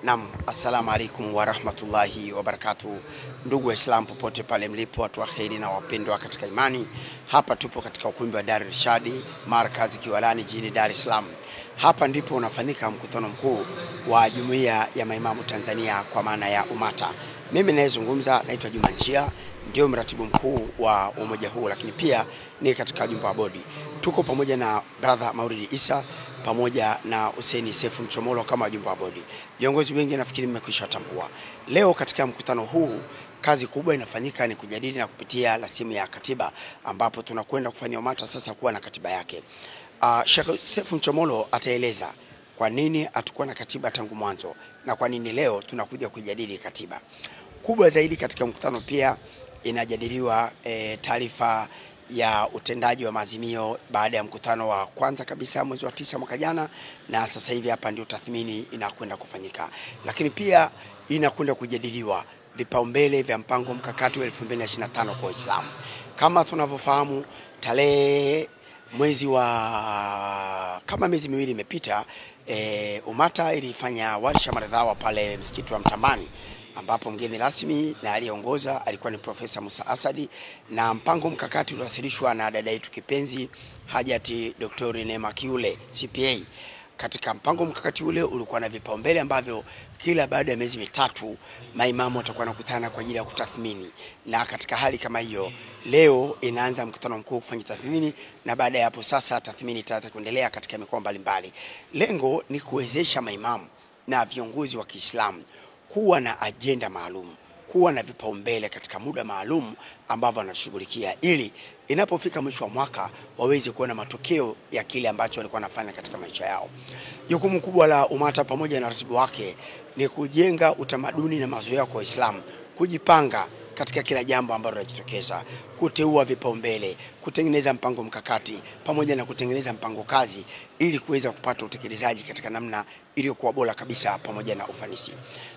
Naam, assalamu alaikum wa rahmatullahi wa barakatuh. Ndugu Waislamu popote pale mlipo, watu wa kheri na wapendwa katika imani. Hapa tupo katika ukumbi wa Dar Irshad, Markazi Kiwalani jijini Dar es Salaam. Hapa ndipo unafanyika mkutano mkuu wa Jumuiya ya Maimamu Tanzania kwa maana ya UMATA. Mimi ninayezungumza naitwa Juma Nchia, ndio mratibu mkuu wa umoja huu, lakini pia ni katika jumba wa bodi. Tuko pamoja na brother Maulidi Isa pamoja na Hussein Sefu Mchomolo kama jumba wa bodi. Viongozi wengi nafikiri mmekwisha tambua. Leo katika mkutano huu kazi kubwa inafanyika ni kujadili na kupitia rasimu ya katiba, ambapo tunakwenda kufanya UMATA sasa kuwa na katiba yake. Sheikh Sefu Mchomolo ataeleza kwa nini hatakuwa na katiba tangu mwanzo na kwa nini leo tunakuja kujadili katiba. Kubwa zaidi katika mkutano pia inajadiliwa taarifa ya utendaji wa maazimio baada ya mkutano wa kwanza kabisa mwezi wa 9 mwaka jana, na sasa hivi hapa ndio tathmini inakwenda kufanyika. Lakini pia inakwenda kujadiliwa vipaumbele vya mpango mkakati wa 2025 kwa Uislamu. Kama tunavyofahamu, tarehe kama miezi miwili imepita, UMATA ilifanya warsha maridhawa pale msikiti wa Mtambani, ambapo mgeni rasmi na aliongoza alikuwa ni Profesa Musa Asadi, na mpango mkakati uliowasilishwa na dada yetu kipenzi Hajati Dr. Neema Kiule CPA. Katika mpango mkakati ule ulikuwa na vipaumbele ambavyo kila baada ya miezi mitatu maimamu watakuwa nakutana kwa ajili ya kutathmini, na katika hali kama hiyo leo inaanza mkutano mkuu kufanya tathmini, na baada ya hapo sasa tathmini itaanza kuendelea katika mikoa mbalimbali. Lengo ni kuwezesha maimamu na viongozi wa Kiislamu kuwa na agenda maalum, kuwa na vipaumbele katika muda maalum ambavyo wanashughulikia, ili inapofika mwisho wa mwaka waweze kuona matokeo ya kile ambacho walikuwa wanafanya katika maisha yao. Jukumu kubwa la UMATA pamoja na ratibu wake ni kujenga utamaduni na mazoea kwa Waislamu, kujipanga katika kila jambo ambalo linajitokeza, kuteua vipaumbele, kutengeneza mpango mkakati pamoja na kutengeneza mpango kazi ili kuweza kupata utekelezaji katika namna iliyokuwa bora kabisa pamoja na ufanisi.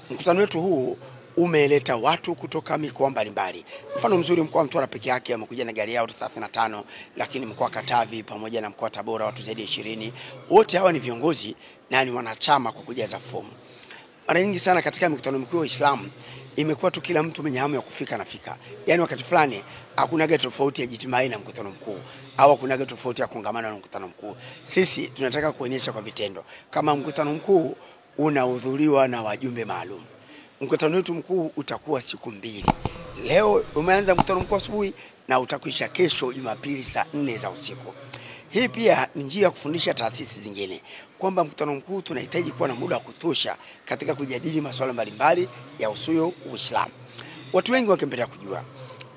Mkutano wetu huu umeleta watu kutoka mikoa mbalimbali. Mfano mzuri, mkoa wa Mtwara peke yake amekuja na gari yao 35, lakini mkoa wa Katavi pamoja na mkoa wa Tabora watu zaidi ya 20. Wote hawa ni viongozi na ni wanachama kwa kujaza fomu. Mara nyingi sana katika mikutano mikuu ya Uislamu imekuwa tu kila mtu mwenye hamu ya kufika nafika. Yaani wakati fulani hakunaga tofauti ya jitimai na mkutano mkuu, au hakunaga tofauti ya kongamano na mkutano mkuu. Sisi tunataka kuonyesha kwa vitendo kama mkutano mkuu unahudhuriwa na wajumbe maalum. Mkutano wetu mkuu utakuwa siku 2. Leo umeanza mkutano mkuu asubuhi na utakwisha kesho Jumapili saa 4 za usiku. Hii pia ni njia ya kufundisha taasisi zingine kwamba mkutano mkuu tunahitaji kuwa na muda wa kutosha katika kujadili masuala mbalimbali ya usuyo Uislamu. Watu wengi wakipenda kujua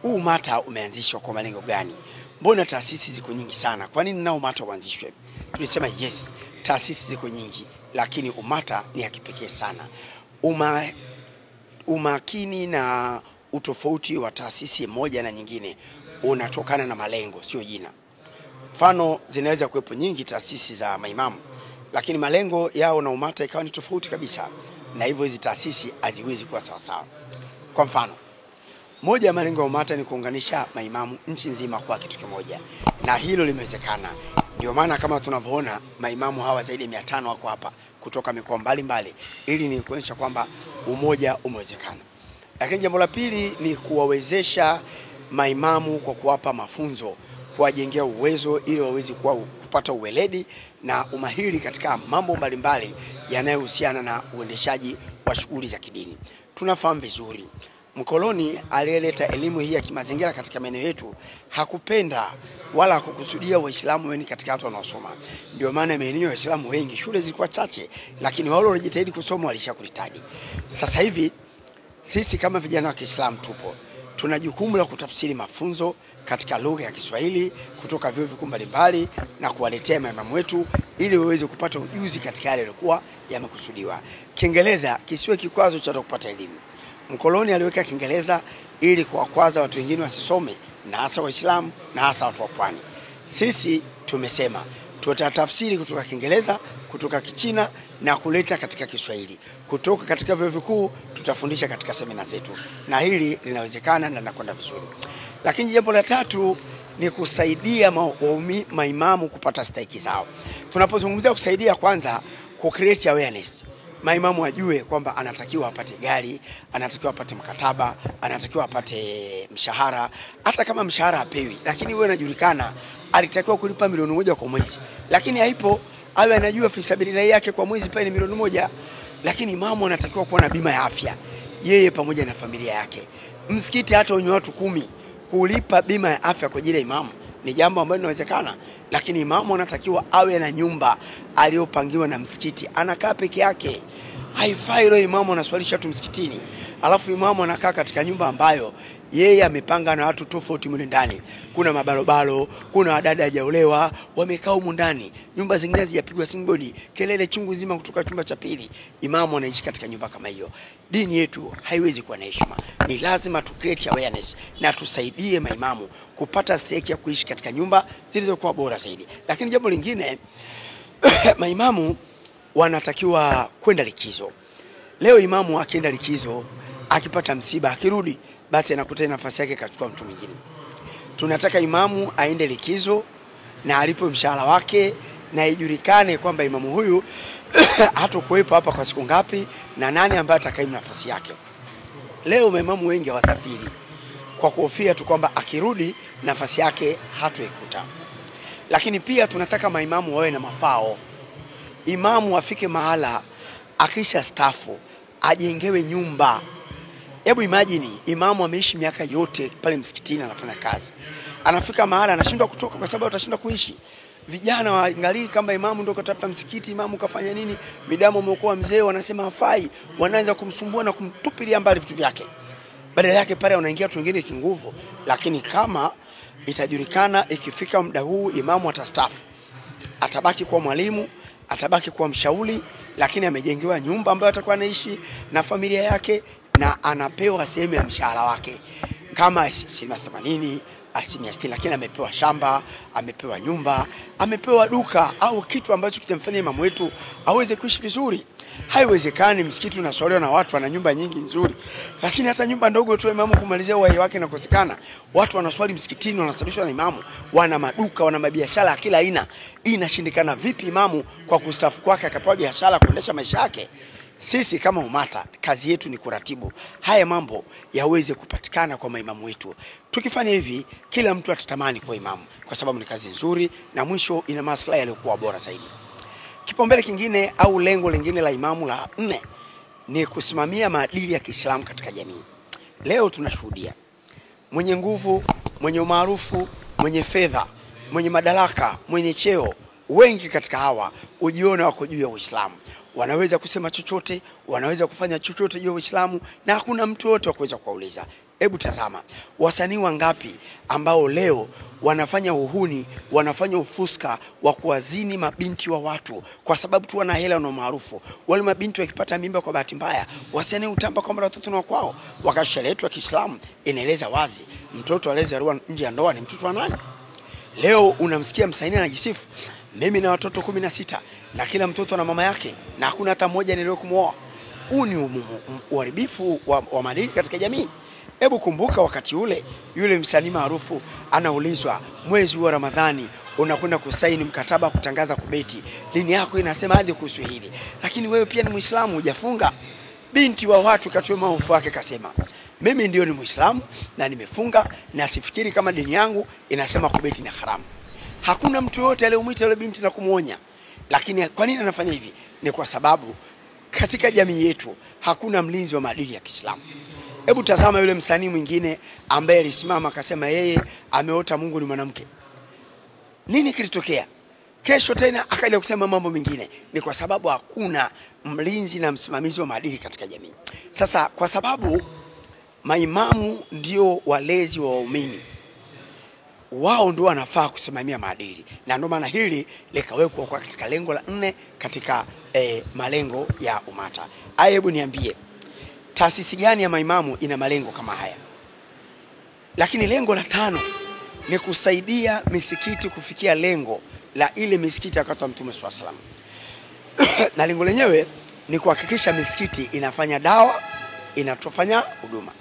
UMATA umeanzishwa kwa malengo gani? Mbona taasisi ziko nyingi sana? Kwa nini nao UMATA uanzishwe? Tulisema yes, taasisi ziko nyingi, lakini UMATA ni ya kipekee sana. Umakini na utofauti wa taasisi moja na nyingine unatokana na malengo, sio jina. Mfano, zinaweza kuwepo nyingi taasisi za maimamu, lakini malengo yao na UMATA ikawa ni tofauti kabisa, na hivyo hizi taasisi haziwezi kuwa sawa sawa. Kwa mfano, moja ya malengo ya UMATA ni kuunganisha maimamu nchi nzima kwa kitu kimoja, na hilo limewezekana. Ndio maana kama tunavyoona maimamu hawa zaidi ya 500 wako hapa kutoka mikoa mbalimbali, ili ni kuonyesha kwamba umoja umewezekana. Lakini jambo la pili ni kuwawezesha maimamu kwa kuwapa mafunzo, kuwajengea uwezo ili waweze kupata uweledi na umahiri katika mambo mbalimbali yanayohusiana na uendeshaji wa shughuli za kidini. Tunafahamu vizuri mkoloni aliyeleta elimu hii ya kimazingira katika maeneo yetu hakupenda wala kukusudia Waislamu wengi katika watu wanaosoma. Ndio maana maeneo ya Waislamu wengi shule zilikuwa chache, lakini wale walijitahidi kusoma walishakuritadi. Sasa hivi sisi kama vijana wa Kiislamu tuna jukumu la kutafsiri mafunzo katika lugha ya Kiswahili kutoka vyuo vikuu mbalimbali na kuwaletea maimamu wetu ili waweze kupata ujuzi katika yale yaliokuwa yamekusudiwa. Kiingereza kisiwe kikwazo cha kupata elimu. Mkoloni aliweka Kiingereza ili kuwakwaza watu wengine wasisome, na hasa Waislamu na hasa watu wa pwani. Sisi tumesema tutatafsiri kutoka Kiingereza, kutoka Kichina na kuleta katika Kiswahili. Kutoka katika vyuo vikuu tutafundisha katika semina zetu, na hili linawezekana na linakwenda vizuri. Lakini jambo la tatu ni kusaidia maimamu kupata stahiki zao. Tunapozungumzia kusaidia, kwanza ku create awareness. maimamu wajue kwamba anatakiwa apate gari, anatakiwa apate mkataba, anatakiwa apate mshahara. Hata kama mshahara hapewi, lakini wewe unajulikana alitakiwa kulipa milioni 1 kwa mwezi, lakini haipo. Awe anajua fisabilillah yake kwa mwezi pale ni milioni 1. Lakini imamu anatakiwa kuwa na bima ya afya yeye pamoja na familia yake. Msikiti hata wenye watu 10 kulipa bima ya afya kwa ajili ya imamu ni jambo ambalo linawezekana. Lakini imamu anatakiwa awe na nyumba aliyopangiwa na msikiti, anakaa peke yake. Haifai leo imamu anaswalisha tu msikitini, alafu imamu anakaa katika nyumba ambayo yeye amepanga na watu tofauti mle ndani. Kuna mabarobaro, kuna wadada hajaolewa wamekaa huko ndani, nyumba zingine hazijapigwa singbodi, kelele chungu nzima kutoka chumba cha pili. Imamu anaishi katika nyumba kama hiyo. Dini yetu haiwezi kuwa na heshima. Ni lazima tu create awareness na tusaidie maimamu kupata stake ya kuishi katika nyumba zilizokuwa bora zaidi. Lakini jambo lingine maimamu wanatakiwa kwenda likizo. Leo imamu akienda likizo, akipata msiba, akirudi basi anakuta nafasi yake kachukua mtu mwingine. Tunataka imamu aende likizo na alipo mshahara wake na ijulikane kwamba imamu huyu hatakuwepo hapa kwa siku ngapi na nani ambaye atakaimu nafasi yake. Leo maimamu wengi hawasafiri kwa kuhofia tu kwamba akirudi nafasi yake hataikuta. Lakini pia tunataka maimamu wawe na mafao. Imamu afike mahala akisha stafu ajengewe nyumba. Hebu imagine imamu ameishi miaka yote pale msikitini anafanya kazi, anafika mahala anashindwa kutoka kwa sababu atashinda kuishi. Vijana waangalie kama imamu ndio katafuta msikiti, imamu kafanya nini, midamu umekuwa mzee, wanasema hafai, wanaanza kumsumbua na kumtupilia mbali vitu vyake. Badala yake pale wanaingia watu wengine kinguvu. Lakini kama itajulikana ikifika muda huu imamu atastafu, atabaki kuwa mwalimu, atabaki kuwa mshauri, lakini amejengewa nyumba ambayo atakuwa anaishi na familia yake na anapewa sehemu ya mshahara wake kama 80, 60, lakini amepewa shamba, amepewa nyumba, amepewa duka au kitu ambacho kitamfanya imamu wetu aweze kuishi vizuri. Haiwezekani msikiti unaswaliwa na watu wana nyumba nyingi nzuri, lakini hata nyumba ndogo tu imamu kumalizia uhai wake inakosekana. Watu wanaswali msikitini, wanasababishwa na imamu, wana maduka, wana mabiashara ya kila aina. Inashindikana vipi imamu kwa kustafu kwake akapewa biashara kuendesha maisha yake? Sisi kama umata kazi yetu ni kuratibu haya mambo yaweze kupatikana kwa maimamu wetu. Tukifanya hivi kila mtu atatamani kuwa imamu kwa sababu ni kazi nzuri na mwisho ina maslahi yaliyokuwa bora zaidi. Kipaumbele kingine au lengo lingine la imamu la 4 ni kusimamia maadili ya Kiislamu katika jamii. Leo tunashuhudia mwenye nguvu, mwenye umaarufu, mwenye fedha, mwenye madaraka, mwenye cheo, wengi katika hawa ujiona wako juu ya Uislamu. Wanaweza kusema chochote, wanaweza kufanya chochote juu ya Uislamu na hakuna mtu yote wa kuweza kuwauliza. Hebu tazama wasanii wangapi ambao leo wanafanya uhuni, wanafanya ufuska wa kuwazini mabinti wa watu kwa sababu tu wana hela na maarufu. Wale mabinti wakipata mimba kwa bahati mbaya, wasanii utamba kwamba watoto ni kwao. Wakati sheria yetu ya Kiislamu inaeleza wazi mtoto aliyezaliwa nje ya ndoa ni mtoto wa nani. Leo unamsikia msanii anajisifu, mimi na watoto 16 na kila mtoto na mama yake na hakuna hata mmoja niliyokumuoa. Huu ni uharibifu wa maadili katika jamii. Hebu kumbuka wakati ule yule msanii maarufu anaulizwa, mwezi wa Ramadhani unakwenda kusaini mkataba kutangaza kubeti, dini yako inasema hadi kuhusu hili, lakini wewe pia ni Muislamu hujafunga. Binti wa watu katoa maovu wake kasema, mimi ndio ni Muislamu na nimefunga na sifikiri kama dini yangu inasema kubeti ni haramu. Hakuna mtu yote aliyemwita yule binti na kumuonya. Lakini kwa nini anafanya hivi? Ni kwa sababu katika jamii yetu hakuna mlinzi wa maadili ya Kiislamu. Hebu tazama yule msanii mwingine ambaye alisimama akasema yeye ameota Mungu ni mwanamke. Nini kilitokea? Kesho tena akaja kusema mambo mengine. Ni kwa sababu hakuna mlinzi na msimamizi wa maadili katika jamii. Sasa kwa sababu maimamu ndio walezi wa waumini, wao ndio wanafaa kusimamia maadili, na ndio maana hili likawekwa kwa katika lengo la 4 katika malengo ya umata. Hebu niambie taasisi gani ya maimamu ina malengo kama haya? Lakini lengo la 5 ni kusaidia misikiti kufikia lengo la ile misikiti wakati wa Mtume SAW. Na lengo lenyewe ni kuhakikisha misikiti inafanya dawa, inatofanya huduma.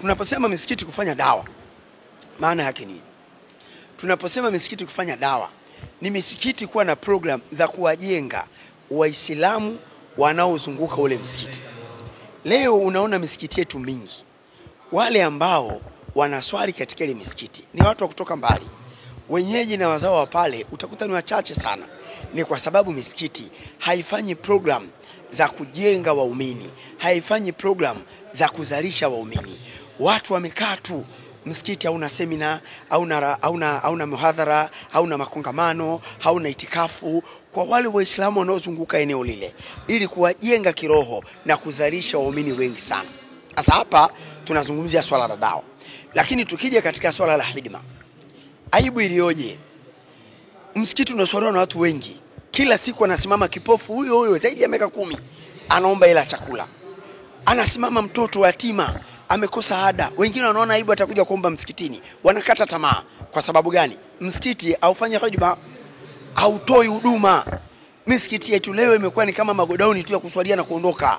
Tunaposema misikiti kufanya dawa, maana yake nini? Tunaposema misikiti kufanya dawa, ni misikiti kuwa na program za kuwajenga Waislamu wanaozunguka ule msikiti. Leo unaona misikiti yetu mingi, wale ambao wanaswali katika ile misikiti ni watu wa kutoka mbali, wenyeji na wazao wa pale utakuta ni wachache sana. Ni kwa sababu misikiti haifanyi program za kujenga waumini, haifanyi program za kuzalisha waumini. Watu wamekaa tu, msikiti hauna semina, hauna muhadhara, hauna makongamano, hauna itikafu kwa wale waislamu wanaozunguka eneo lile, ili kuwajenga kiroho na kuzalisha waumini wengi sana. Sasa hapa tunazungumzia swala la dawa. Lakini tukija katika swala la hidma, aibu ilioje, msikiti unaswaliwa na watu wengi, kila siku anasimama kipofu huyo zaidi ya miaka 10 anaomba hela chakula. Anasimama mtoto yatima amekosa ada, wengine wanaona aibu atakuja kuomba msikitini, wanakata tamaa. Kwa sababu gani? Msikiti haufanya huduma, hautoi huduma. Misikiti yetu leo imekuwa ni kama magodauni tu ya kuswalia na kuondoka.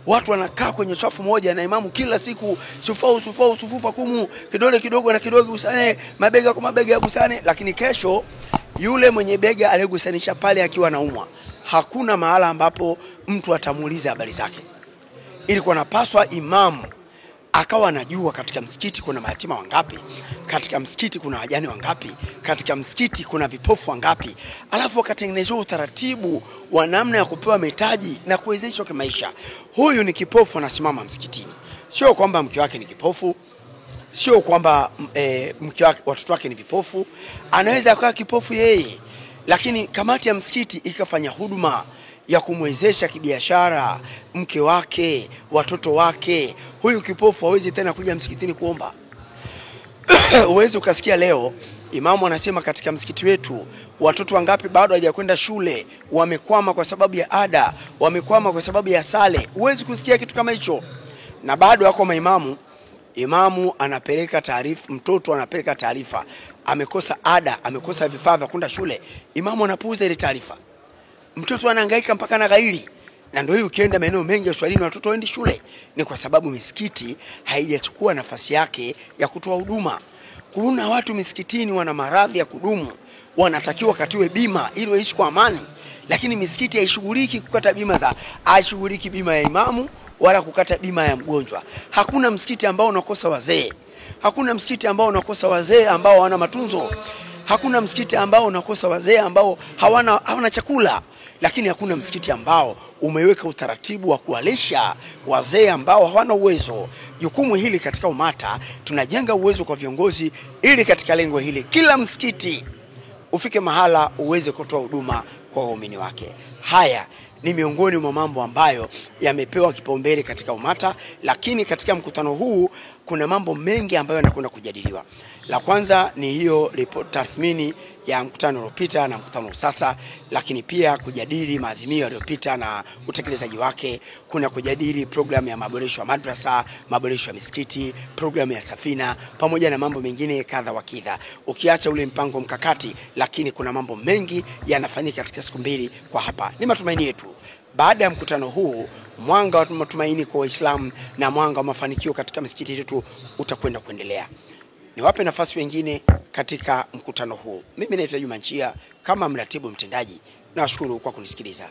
Watu wanakaa kwenye safu moja na imamu kila siku sufufa kumu, kidole kidogo na kidogo gusane, mabega kwa mabega gusane, lakini kesho yule mwenye bega aliyegusanisha pale akiwa anaumwa, hakuna mahala ambapo mtu atamuuliza habari zake. Ilikuwa napaswa imamu akawa anajua katika msikiti kuna mayatima wangapi, katika msikiti kuna wajane wangapi, katika msikiti kuna vipofu wangapi, alafu akatengenezwa utaratibu wa namna ya kupewa mitaji na kuwezeshwa kimaisha. Huyu ni kipofu anasimama msikitini, sio kwamba mke wake ni kipofu, sio kwamba mke wake, watoto wake ni vipofu, anaweza kuwa kipofu yeye, lakini kamati ya msikiti ikafanya huduma ya kumwezesha kibiashara mke wake, watoto wake. Huyu kipofu hawezi tena kuja msikitini kuomba. Uwezi ukasikia leo imamu anasema katika msikiti wetu watoto wangapi bado hawajakwenda shule, wamekwama kwa sababu ya ada, wamekwama kwa sababu ya sale. Uwezi kusikia kitu kama hicho. Na bado wako maimamu, imamu anapeleka taarifa, mtoto anapeleka taarifa amekosa ada, amekosa vifaa vya kwenda shule, imamu anapuuza ile taarifa. Mtoto anahangaika mpaka na ghairi. Na ndio hiyo ukienda maeneo mengi ya Swahili watoto waendi shule, ni kwa sababu misikiti haijachukua nafasi yake ya kutoa huduma. Kuna watu misikitini wana maradhi ya kudumu, wanatakiwa katiwe bima ili waishi kwa amani, lakini misikiti haishughuliki kukata bima haishughuliki bima ya imamu wala kukata bima ya mgonjwa. Hakuna msikiti ambao unakosa wazee, hakuna msikiti ambao unakosa wazee ambao hawana matunzo, hakuna msikiti ambao unakosa wazee ambao hawana chakula. Lakini hakuna msikiti ambao umeweka utaratibu wa kuwalisha wazee ambao hawana uwezo. Jukumu hili katika umata, tunajenga uwezo kwa viongozi ili katika lengo hili kila msikiti ufike mahala uweze kutoa huduma kwa waumini wake. Haya ni miongoni mwa mambo ambayo yamepewa kipaumbele katika umata, lakini katika mkutano huu kuna mambo mengi ambayo yanakwenda kujadiliwa. La kwanza ni hiyo report tathmini ya mkutano uliopita na mkutano sasa, lakini pia kujadili maazimio yaliyopita na utekelezaji wake. Kuna kujadili programu ya maboresho ya madrasa, maboresho ya misikiti, programu ya safina, pamoja na mambo mengine kadha wa kadha. Ukiacha ule mpango mkakati, lakini kuna mambo mengi yanafanyika katika siku mbili kwa hapa. Ni matumaini yetu baada ya mkutano huu mwanga wa matumaini kwa Waislamu na mwanga wa mafanikio katika misikiti yetu utakwenda kuendelea. Niwape nafasi wengine katika mkutano huu. Mimi naitwa Juma Nchia kama mratibu mtendaji. Nashukuru kwa kunisikiliza.